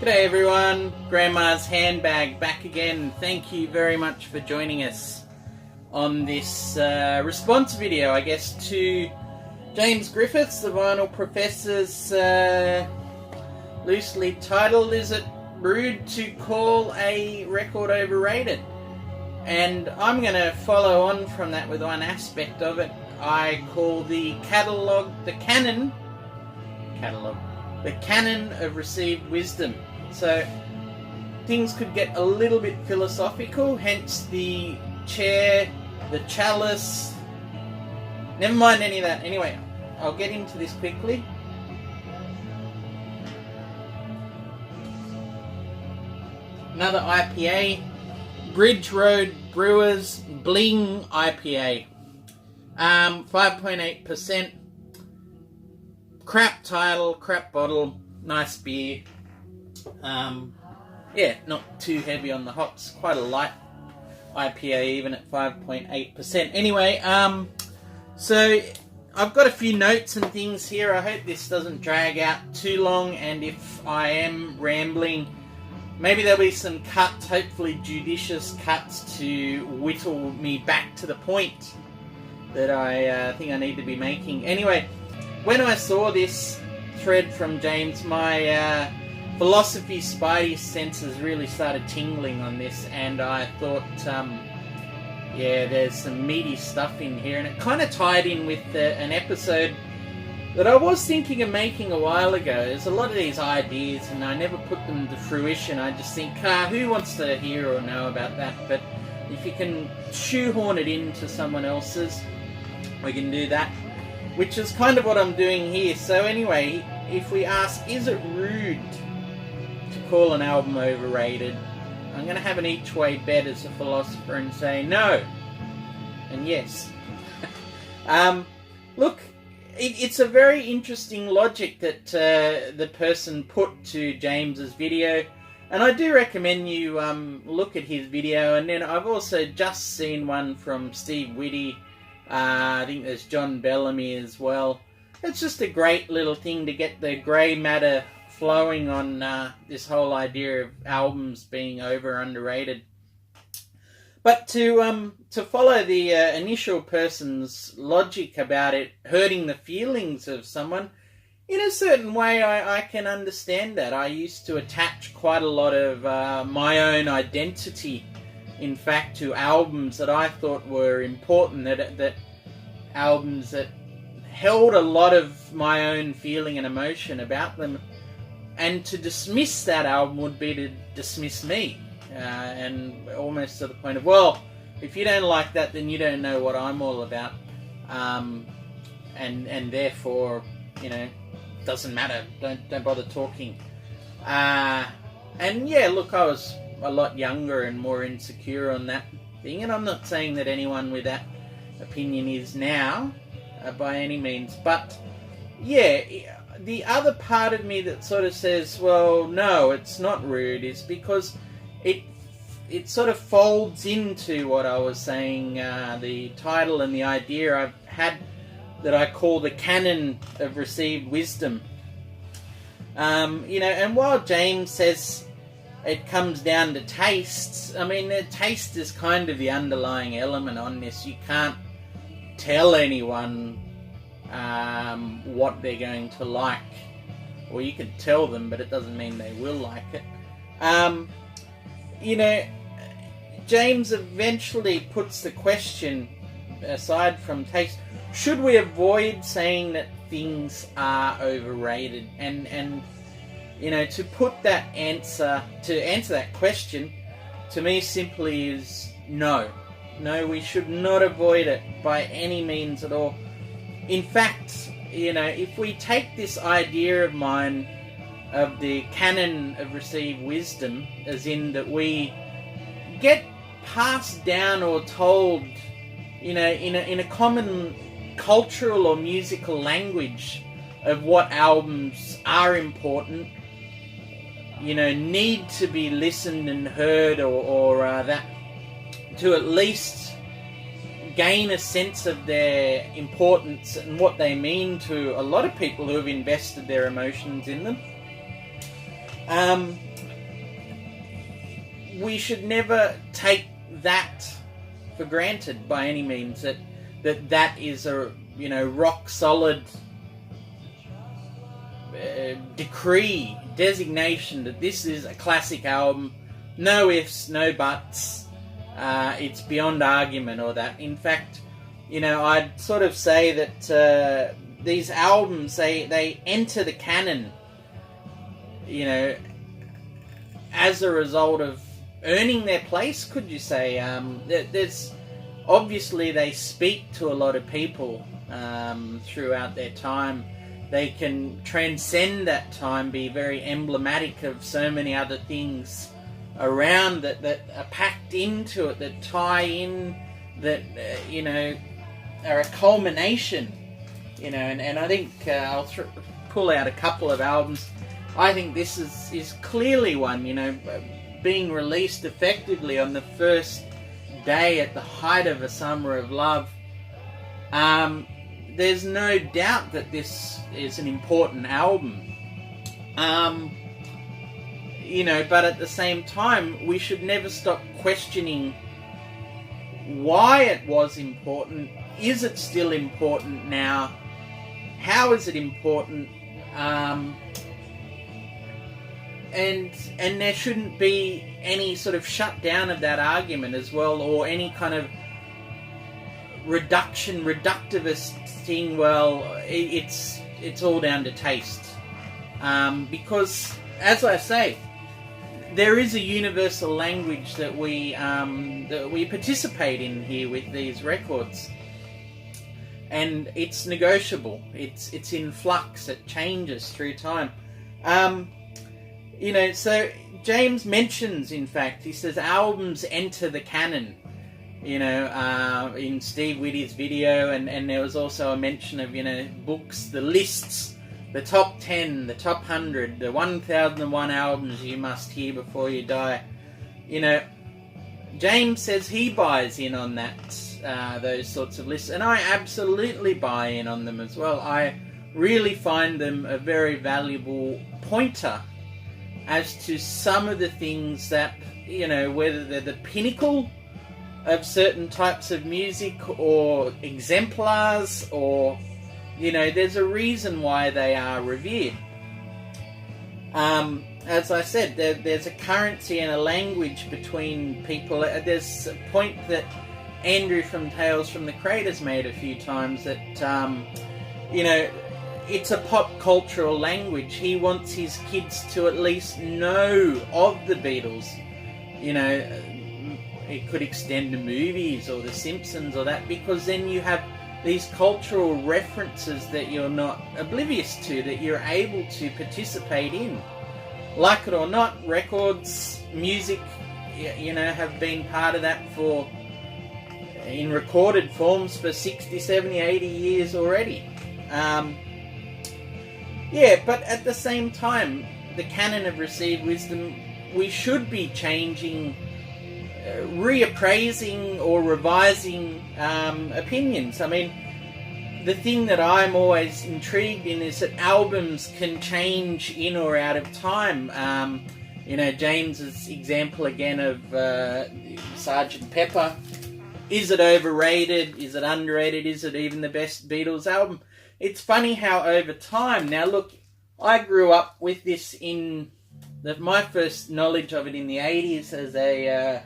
G'day everyone, Grandma's Handbag back again. Thank you very much for joining us on this response video, I guess, to James Griffiths, the vinyl professor's loosely titled, "Is it rude to call a record overrated?" And I'm going to follow on from that with one aspect of it. I call the Canon of Received Wisdom. So things could get a little bit philosophical, hence the chair, the chalice. Never mind any of that. Anyway, I'll get into this quickly. Another IPA, Bridge Road Brewers Bling IPA. 5.8%. Crap title, crap bottle, nice beer. Yeah, not too heavy on the hops. Quite a light IPA, even at 5.8%. Anyway, so I've got a few notes and things here. I hope this doesn't drag out too long, and if I am rambling, maybe there'll be some cuts, hopefully judicious cuts, to whittle me back to the point that I think I need to be making. Anyway, when I saw this thread from James, my philosophy spidey senses really started tingling on this, and I thought, yeah, there's some meaty stuff in here, and it kind of tied in with an episode that I was thinking of making a while ago. There's a lot of these ideas, and I never put them to fruition. I just think, who wants to hear or know about that? But if you can shoehorn it into someone else's, we can do that, which is kind of what I'm doing here. So anyway, if we ask, is it rude to call an album overrated? I'm going to have an each way bet as a philosopher and say no and yes. Look, it's a very interesting logic that the person put to James's video, and I do recommend you look at his video. And then I've also just seen one from Steve Whitty. I think there's John Bellamy as well. It's just a great little thing to get the grey matter flowing on this whole idea of albums being over underrated. But to follow the initial person's logic about it hurting the feelings of someone, in a certain way I can understand that. I used to attach quite a lot of my own identity, in fact, to albums that I thought were important, that albums that held a lot of my own feeling and emotion about them. And to dismiss that album would be to dismiss me. And almost to the point of, well, if you don't like that, then you don't know what I'm all about. And therefore, you know, doesn't matter. Don't bother talking. And yeah, look, I was a lot younger and more insecure on that thing. And I'm not saying that anyone with that opinion is now, by any means. But yeah, the other part of me that sort of says, well, no, it's not rude, is because it sort of folds into what I was saying, the title and the idea I've had that I call the Canon of Received Wisdom. You know, and while James says it comes down to tastes, I mean, taste is kind of the underlying element on this. You can't tell anyone what they're going to like. Or you can tell them, but it doesn't mean they will like it. You know, James eventually puts the question, aside from taste, should we avoid saying that things are overrated? And you know, to answer that question, to me simply is no. No, we should not avoid it by any means at all. In fact, you know, if we take this idea of mine of the Canon of Received Wisdom, as in that we get passed down or told, you know, in a common cultural or musical language of what albums are important, you know, need to be listened and heard, or that to at least gain a sense of their importance and what they mean to a lot of people who have invested their emotions in them. we should never take that for granted by any means, that is a rock solid decree, designation that this is a classic album, no ifs, no buts, it's beyond argument or that. In fact, I'd sort of say that these albums, they enter the canon, as a result of earning their place, could you say? There's obviously, they speak to a lot of people throughout their time. They can transcend that time, be very emblematic of so many other things around that are packed into it, that tie in, that are a culmination. And I think I'll pull out a couple of albums. I think this is clearly one, being released effectively on the first day at the height of a summer of love. There's no doubt that this is an important album. But at the same time, we should never stop questioning why it was important. Is it still important now? How is it important? And there shouldn't be any sort of shutdown of that argument as well, or any kind of reductivist thing. Well, it's all down to taste, because, as I say, there is a universal language that we participate in here with these records, and it's negotiable. It's in flux. It changes through time. So James mentions, in fact, he says albums enter the canon, in Steve Whittier's video, and there was also a mention of, books, the lists, the top 10, the top 100, the 1001 albums you must hear before you die. James says he buys in on that, those sorts of lists, and I absolutely buy in on them as well. I really find them a very valuable pointer as to some of the things that, whether they're the pinnacle of certain types of music or exemplars, or, there's a reason why they are revered. As I said, there's a currency and a language between people. There's a point that Andrew from Tales from the Crater's made a few times, that, it's a pop cultural language. He wants his kids to at least know of the Beatles. It could extend to movies or The Simpsons or that, because then you have these cultural references that you're not oblivious to, that you're able to participate in. Like it or not, records, music, have been part of that in recorded forms for 60, 70, 80 years already. But at the same time, the Canon of Received Wisdom, we should be changing, reappraising or revising opinions. I mean, the thing that I'm always intrigued in is that albums can change in or out of time. James's example again of Sgt. Pepper. Is it overrated? Is it underrated? Is it even the best Beatles album? It's funny how over time, now look, I grew up with this my first knowledge of it in the 80s as a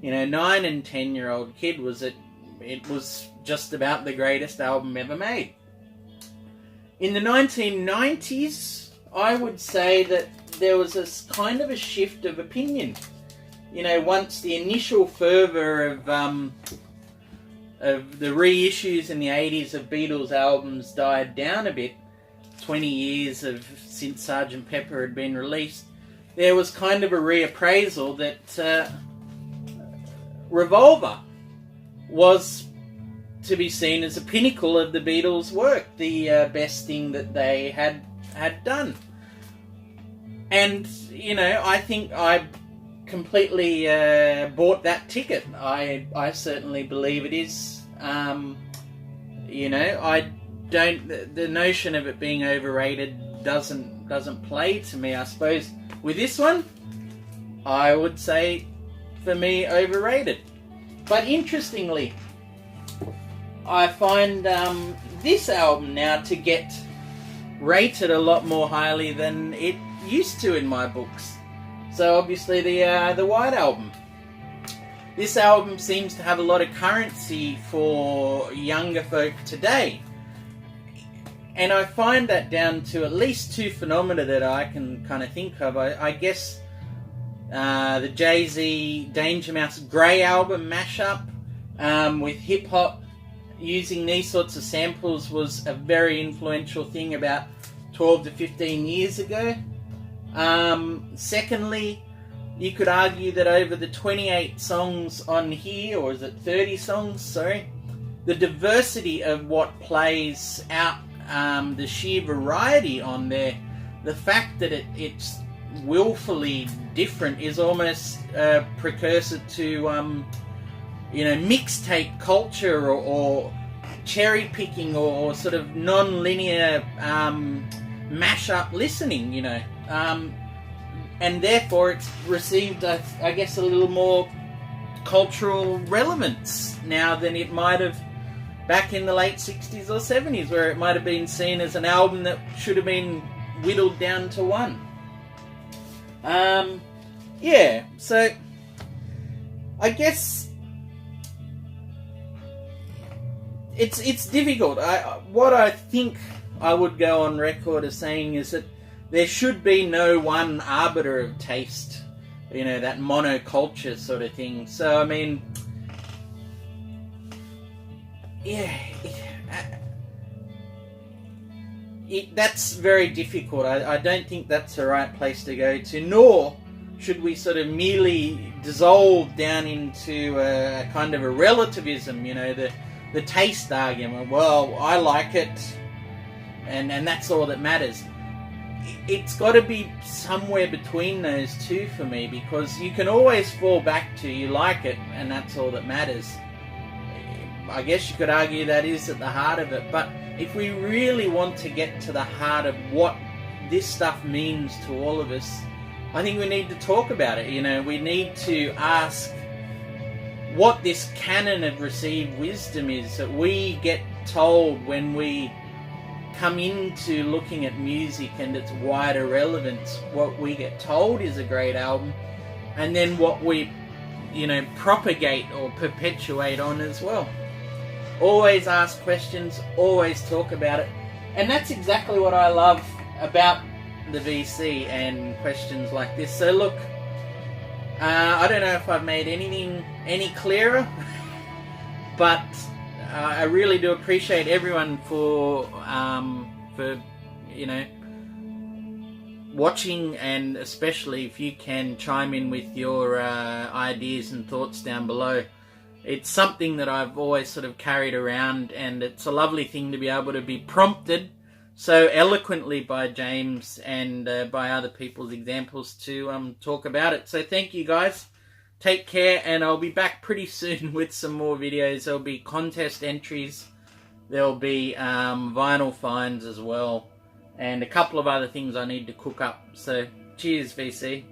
9 and 10-year-old kid was it was just about the greatest album ever made. In the 1990s, I would say that there was a kind of a shift of opinion. Once the initial fervour of the reissues in the 80s of Beatles albums died down a bit, 20 years since Sgt. Pepper had been released, there was kind of a reappraisal that Revolver was to be seen as a pinnacle of the Beatles' work, the best thing that they had done. And, I think I completely bought that ticket. I certainly believe it is. The notion of it being overrated doesn't play to me. I suppose With this one, I would say, for me, overrated. But interestingly, I find this album now to get rated a lot more highly than it used to in my books. So obviously the White Album. This album seems to have a lot of currency for younger folk today. And I find that down to at least two phenomena that I can kind of think of. I guess the Jay-Z Danger Mouse Grey album mashup with hip-hop using these sorts of samples was a very influential thing about 12 to 15 years ago. Secondly, you could argue that over the 28 songs on here, or is it 30 songs, sorry, the diversity of what plays out, the sheer variety on there, the fact that it's willfully different is almost a precursor to, mixtape culture or cherry picking or sort of non-linear mash-up listening, and therefore it's received, I guess, a little more cultural relevance now than it might have back in the late 60s or 70s, where it might have been seen as an album that should have been whittled down to one. So I guess it's difficult. What I think I would go on record as saying is that there should be no one arbiter of taste, that monoculture sort of thing. So, I mean, that's very difficult. I don't think that's the right place to go to, nor should we sort of merely dissolve down into a kind of a relativism, the taste argument. Well, I like it, and that's all that matters. It's got to be somewhere between those two for me, because you can always fall back to you like it, and that's all that matters. I guess you could argue that is at the heart of it, but if we really want to get to the heart of what this stuff means to all of us, I think we need to talk about it. We need to ask what this canon of received wisdom is that we get told when we come into looking at music and its wider relevance. What we get told is a great album, and then what we, propagate or perpetuate on as well. Always ask questions, always talk about it, and that's exactly what I love about the VC and questions like this. So look, I don't know if I've made anything any clearer, but I really do appreciate everyone for watching, and especially if you can chime in with your ideas and thoughts down below. It's something that I've always sort of carried around, and it's a lovely thing to be able to be prompted so eloquently by James and by other people's examples to talk about it. So thank you guys. Take care, and I'll be back pretty soon with some more videos. There'll be contest entries, there'll be vinyl finds as well, and a couple of other things I need to cook up. So cheers, VC.